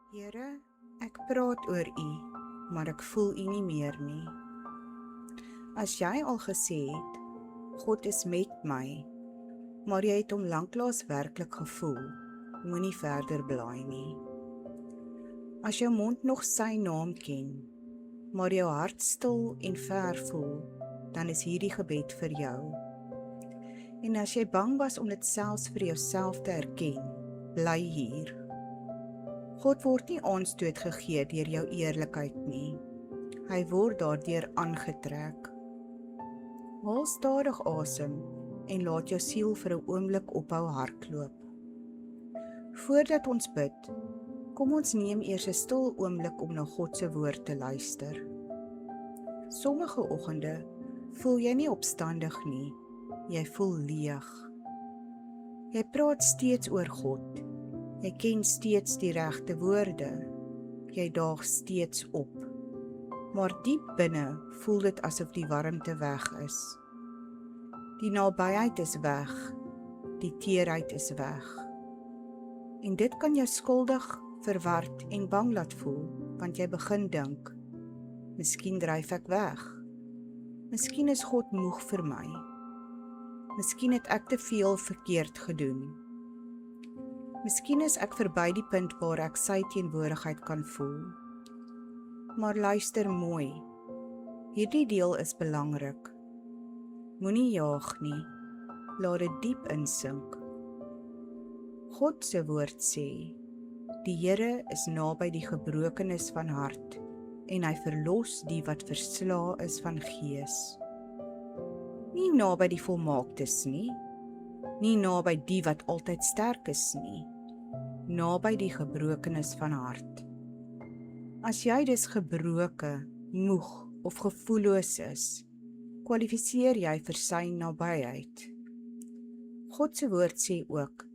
Here, ek praat oor U, maar ek voel U nie meer nie. As jy al gesê het, God is met my, maar jy het hom lanklaas werklik gevoel, moenie verder blaai nie. As jou mond nog sy naam ken, maar jou hart stil en ver voel, dan is hierdie gebed vir jou. En as jy bang was om dit selfs vir jouself te erken, bly hier. God word nie aanstoot gegee deur jou eerlikheid nie. Hy word daardeur aangetrek. Haal stadig asem en laat jou siel vir 'n oomblik ophou hardloop. Voordat ons bid, kom ons neem eers 'n stil oomblik om na God se woord te luister. Sommige oggende voel jy nie opstandig nie, jy voel leeg. Jy praat steeds oor God. Jy ken steeds die regte woorde. Jy daag steeds op. Maar diep binne voel dit asof die warmte weg is. Die nabyheid is weg. Die teerheid is weg. En dit kan jou skuldig, verward en bang laat voel, want jy begin dink, miskien dryf ek weg. Miskien is God moeg vir my. Miskien het ek te veel verkeerd gedoen. Miskien is ek verby die punt waar ek sy teenwoordigheid kan voel. Maar luister mooi, hierdie deel is belangrik. Moenie jaag nie, laat dit diep insink. God se woord sê, die Here is naby die gebrokenes van hart, en hy verlos die wat verslae is van gees. Nie naby die volmaaktes nie, nie naby die wat altyd sterk is nie, naby die gebrokenes van hart. As jy dus gebroke, moeg of gevoelloos is, kwalifiseer jy vir sy nabyheid. God se woord sê ook,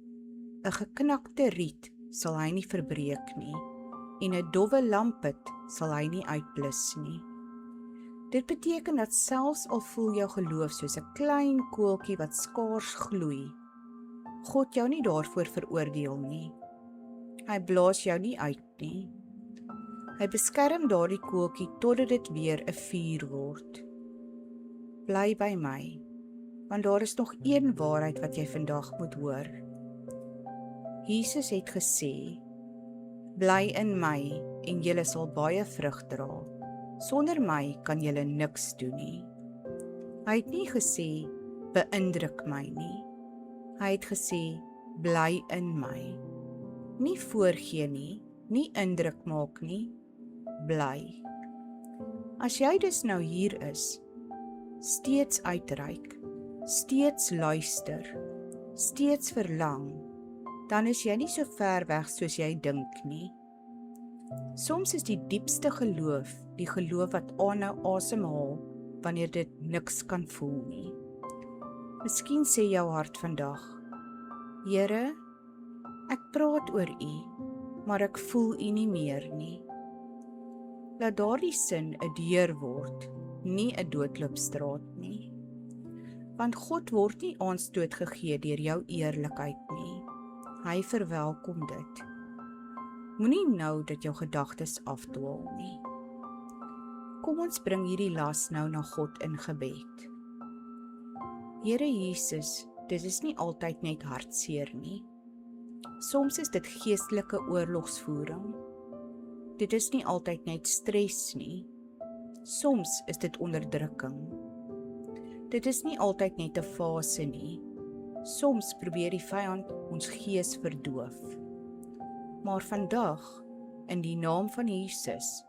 'n geknakte riet sal hy nie verbreek nie, en 'n dowwe lampet sal hy nie uitblus nie. Dit beteken dat selfs al voel jou geloof soos 'n klein koeltjie wat skaars gloei, God jou nie daarvoor veroordeel nie. Hy blaas jou nie uit nie. Hy beskerm daardie koeltjie totdat dit weer 'n vuur word. Bly by my, want daar is nog een waarheid wat jy vandag moet hoor. Jesus het gesê, bly in my en julle sal baie vrug dra. Sonder my kan julle niks doen nie. Hy het nie gesê, beïndruk my nie. Hy het gesê, bly in my. Nie voorgee nie, nie indruk maak nie, bly. As jy dus nou hier is, steeds uitreik, steeds luister, steeds verlang, dan is jy nie so ver weg soos jy dink nie. Soms is die diepste geloof, die geloof wat aanhou asemhaal, wanneer dit niks kan voel nie. Miskien sê jou hart vandag, Here, ek praat oor U, maar ek voel U nie meer nie. Laat daardie sin 'n deur word, nie 'n doodloopstraat nie. Want God word nie aanstoot gegee deur jou eerlikheid nie. Hy verwelkom dit. Moenie nou dat jou gedagtes afdwaal nie. Kom ons bring hierdie las nou na God in gebed. Here Jesus, dit is nie altyd net hartseer nie. Soms is dit geestelike oorlogsvoering. Dit is nie altyd net stres nie. Soms is dit onderdrukking. Dit is nie altyd net 'n fase nie. Soms probeer die vyand ons gees verdoof. Maar vandag, in die naam van Jesus,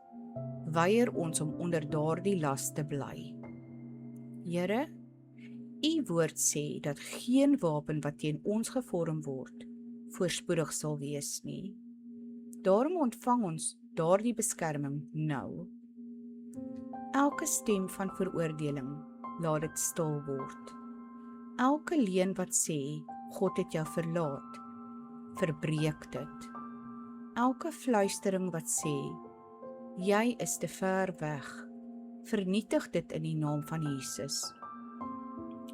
weier ons om onder daardie las te bly. Here, U woord sê dat geen wapen wat teen ons gevorm word, voorspoedig sal wees nie. Daarom ontvang ons daardie beskerming nou. Elke stem van veroordeling, laat dit stil word. Elke leuen wat sê, God het jou verlaat, verbreek dit. Elke fluistering wat sê, jy is te ver weg, vernietig dit in die naam van Jesus.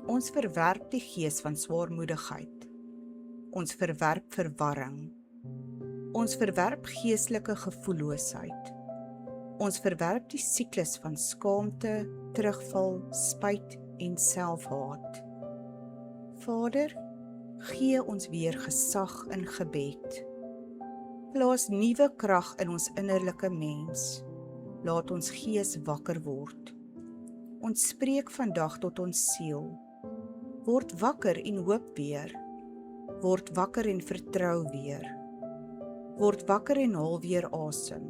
Ons verwerp die gees van swaarmoedigheid. Ons verwerp verwarring. Ons verwerp geestelike gevoelloosheid. Ons verwerp die siklus van skaamte, terugval, spyt en selfhaat. Vader, gee ons weer gesag in gebed. Plaas nuwe krag in ons innerlike mens. Laat ons gees wakker word. Ons spreek vandag tot ons siel. Word wakker en hoop weer. Word wakker en vertrou weer. Word wakker en haal weer asem.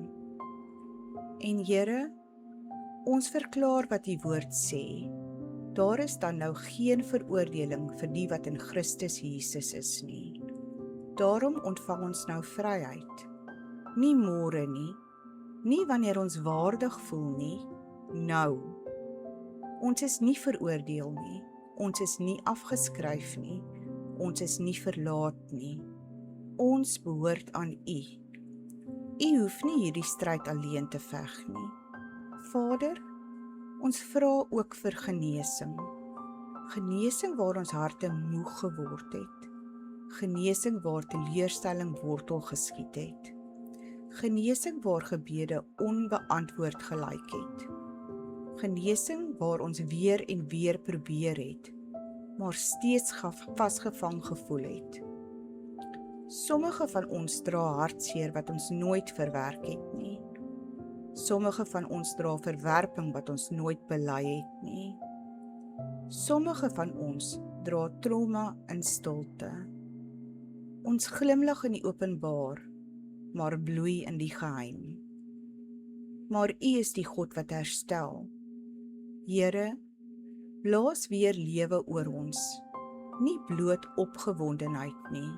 En Here, ons verklaar wat U woord sê. Daar is dan nou geen veroordeling vir die wat in Christus Jesus is nie. Daarom ontvang ons nou vryheid. Nie môre nie, nie wanneer ons waardig voel nie, nou. Ons is nie veroordeel nie, ons is nie afgeskryf nie, ons is nie verlaat nie. Ons behoort aan U. U hoef nie hierdie stryd alleen te veg nie. Vader, ons vra ook vir genesing. Genesing waar ons harte moeg geword het. Genesing waar teleurstelling wortel geskiet het. Genesing waar gebede onbeantwoord gelyk het. Genesing waar ons weer en weer probeer het, maar steeds vasgevang gevoel het. Sommige van ons dra hartseer wat ons nooit verwerk het nie. Sommige van ons dra verwerping wat ons nooit bely het nie. Sommige van ons dra trauma in stilte. Ons glimlag in die openbaar, maar bloei in die geheim. Maar U is die God wat herstel. Here, blaas weer lewe oor ons, nie bloot opgewondenheid nie,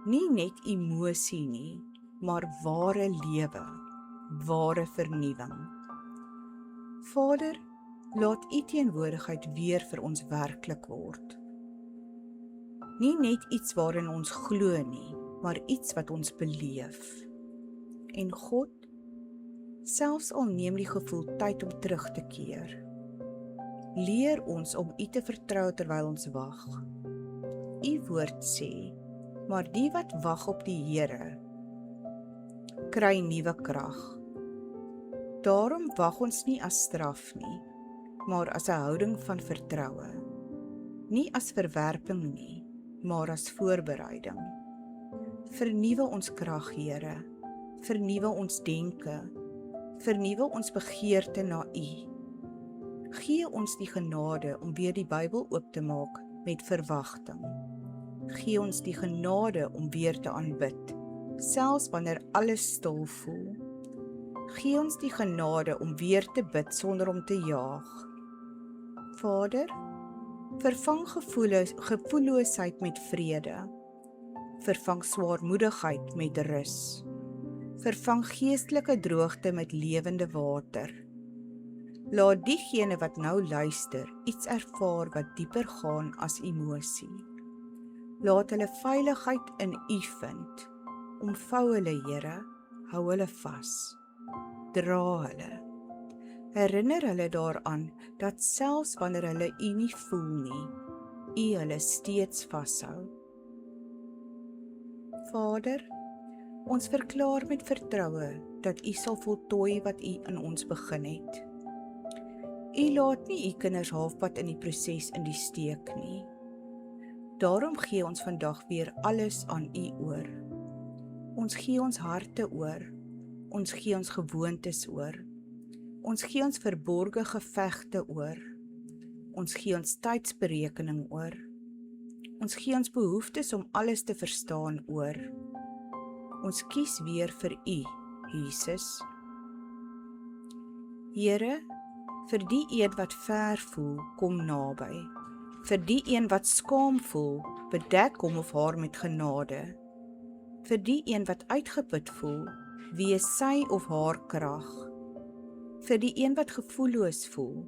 nie net emosie nie, maar ware lewe, ware vernuwing. Vader, laat U teenwoordigheid weer vir ons werklik word. Nie net iets waarin ons glo nie, maar iets wat ons beleef. En God, selfs al neem die gevoel tyd om terug te keer, leer ons om U te vertrou terwyl ons wag. U woord sê, maar die wat wag op die Here, kry nuwe krag. Daarom wag ons nie as straf nie, maar as 'n houding van vertroue. Nie as verwerping nie, maar as voorbereiding. Vernuwe ons krag, Here. Vernuwe ons denke. Vernuwe ons begeerte na U. Gee ons die genade om weer die Bybel oop te maak met verwagting. Gee ons die genade om weer te aanbid, selfs wanneer alles stil voel. Gee ons die genade om weer te bid sonder om te jaag. Vader, vervang gevoelloosheid met vrede. Vervang swaarmoedigheid met rus. Vervang geestelike droogte met lewende water. Laat diegene wat nou luister iets ervaar wat dieper gaan as emosie. Laat hulle veiligheid in U vind. Omvou hulle, Here, hou hulle vas. Dra hulle. Herinner hulle daaraan dat selfs wanneer hulle U nie voel nie, U hulle steeds vashou. Vader, ons verklaar met vertroue dat U sal voltooi wat U in ons begin het. U laat nie U kinders halfpad in die proses in die steek nie. Daarom gee ons vandag weer alles aan U oor. Ons gee ons harte oor. Ons gee ons gewoontes oor. Ons gee ons verborgde gevegte oor. Ons gee ons tydsberekening oor. Ons gee ons behoeftes om alles te verstaan oor. Ons kies weer vir U, Jesus. Here, vir die een wat ver voel, kom naby. Vir die een wat skaam voel, bedek hom of haar met genade. Vir die een wat uitgeput voel, wees sy of haar krag. Vir die een wat gevoelloos voel,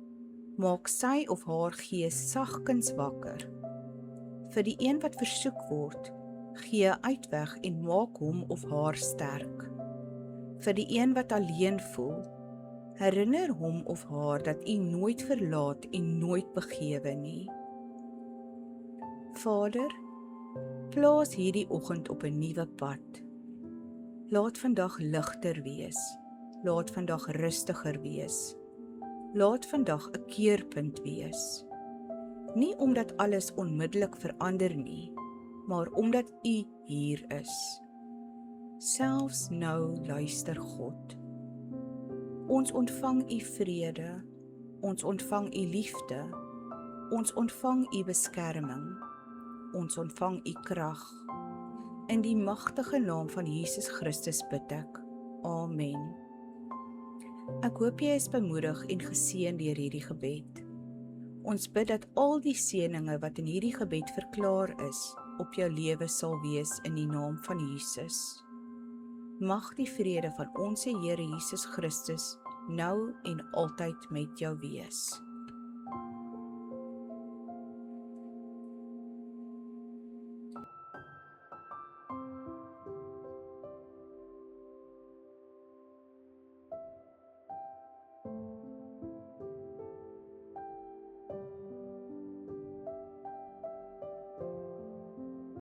maak sy of haar gees sagkens wakker. Vir die een wat versoek word, gee uitweg en maak hom of haar sterk. Vir die een wat alleen voel, herinner hom of haar dat U nooit verlaat en nooit begewe nie. Vader, plaas hierdie oggend op 'n nuwe pad. Laat vandag ligter wees. Laat vandag rustiger wees. Laat vandag 'n keerpunt wees. Nie omdat alles onmiddellik verander nie, maar omdat U hier is. Selfs nou luister God. Ons ontvang U vrede, ons ontvang U liefde, ons ontvang U beskerming, ons ontvang U krag. In die magtige naam van Jesus Christus bid ek. Amen. Ek hoop jy is bemoedig en geseën deur hierdie gebed. Ons bid dat al die seëninge wat in hierdie gebed verklaar is, op jou lewe sal wees in die naam van Jesus. Mag die vrede van ons Here Jesus Christus nou en altyd met jou wees.